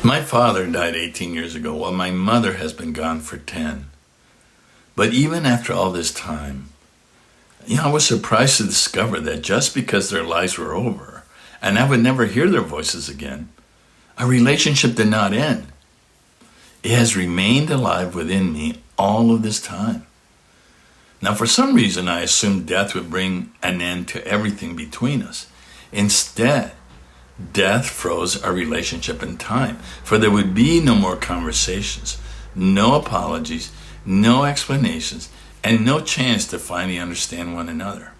My father died 18 years ago, while my mother has been gone for 10. But even after all this time, I was surprised to discover that just because their lives were over, and I would never hear their voices again, our relationship did not end. It has remained alive within me all of this time. Now, for some reason, I assumed death would bring an end to everything between us. Instead, death froze our relationship in time, for there would be no more conversations, no apologies, no explanations, and no chance to finally understand one another.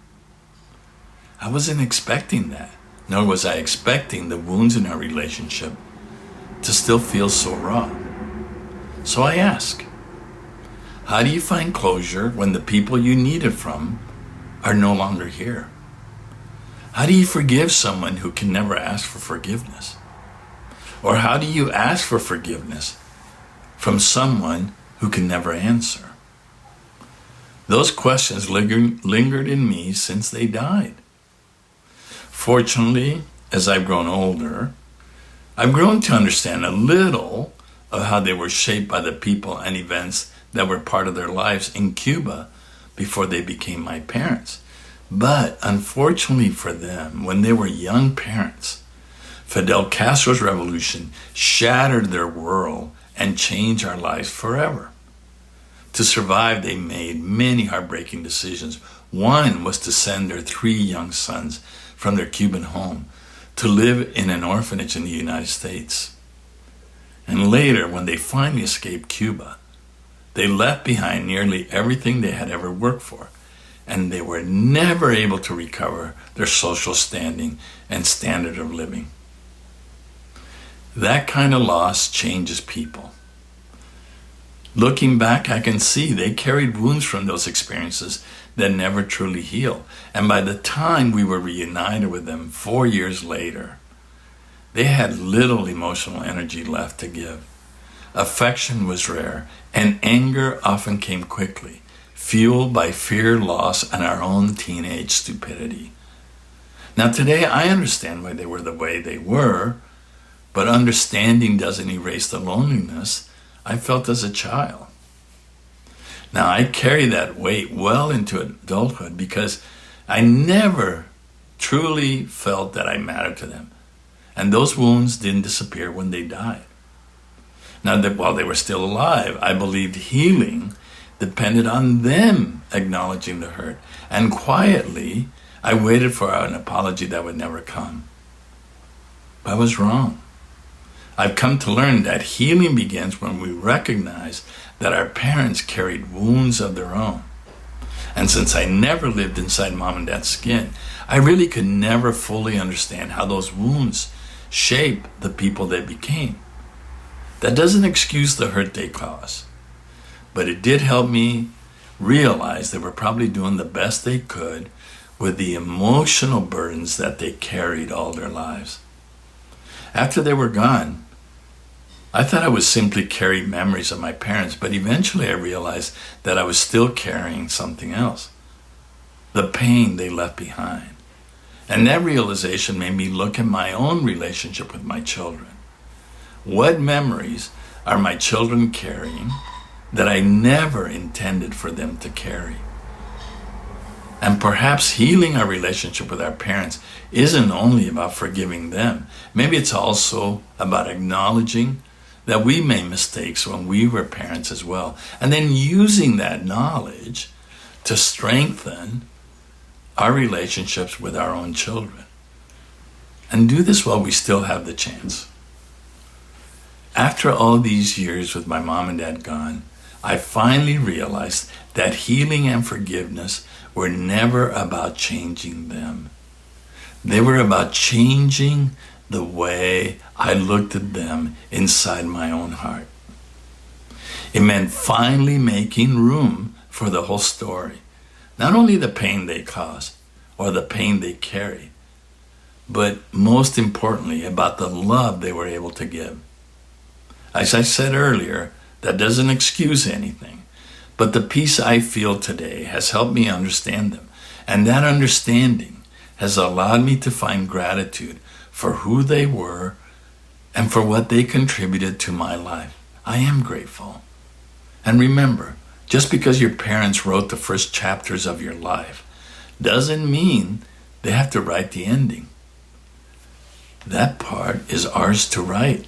I wasn't expecting that, nor was I expecting the wounds in our relationship to still feel so raw. So I ask, how do you find closure when the people you need it from are no longer here? How do you forgive someone who can never ask for forgiveness? Or how do you ask for forgiveness from someone who can never answer? Those questions lingered in me since they died. Fortunately, as I've grown older, I've grown to understand a little of how they were shaped by the people and events that were part of their lives in Cuba before they became my parents. But unfortunately for them, when they were young parents, Fidel Castro's revolution shattered their world and changed our lives forever. To survive, they made many heartbreaking decisions. One was to send their 3 young sons from their Cuban home to live in an orphanage in the United States. And later, when they finally escaped Cuba, they left behind nearly everything they had ever worked for, and they were never able to recover their social standing and standard of living. That kind of loss changes people. Looking back, I can see they carried wounds from those experiences that never truly healed. And by the time we were reunited with them 4 years later, they had little emotional energy left to give. Affection was rare, and anger often came quickly, fueled by fear, loss, and our own teenage stupidity. Now today, I understand why they were the way they were, but understanding doesn't erase the loneliness I felt as a child. Now, I carry that weight well into adulthood because I never truly felt that I mattered to them. And those wounds didn't disappear when they died. Now, that while they were still alive, I believed healing depended on them acknowledging the hurt. And quietly, I waited for an apology that would never come. I was wrong. I've come to learn that healing begins when we recognize that our parents carried wounds of their own. And since I never lived inside mom and dad's skin, I really could never fully understand how those wounds shape the people they became. That doesn't excuse the hurt they caused, but it did help me realize they were probably doing the best they could with the emotional burdens that they carried all their lives. After they were gone, I thought I would simply carry memories of my parents, but eventually I realized that I was still carrying something else, the pain they left behind. And that realization made me look at my own relationship with my children. What memories are my children carrying that I never intended for them to carry? And perhaps healing our relationship with our parents isn't only about forgiving them. Maybe it's also about acknowledging that we made mistakes when we were parents as well, and then using that knowledge to strengthen our relationships with our own children. And do this while we still have the chance. After all these years with my mom and dad gone, I finally realized that healing and forgiveness were never about changing them. They were about changing the way I looked at them inside my own heart. It meant finally making room for the whole story. Not only the pain they caused or the pain they carry, but most importantly, about the love they were able to give. As I said earlier, that doesn't excuse anything, but the peace I feel today has helped me understand them, and that understanding has allowed me to find gratitude for who they were and for what they contributed to my life. I am grateful. And remember, just because your parents wrote the first chapters of your life doesn't mean they have to write the ending. That part is ours to write.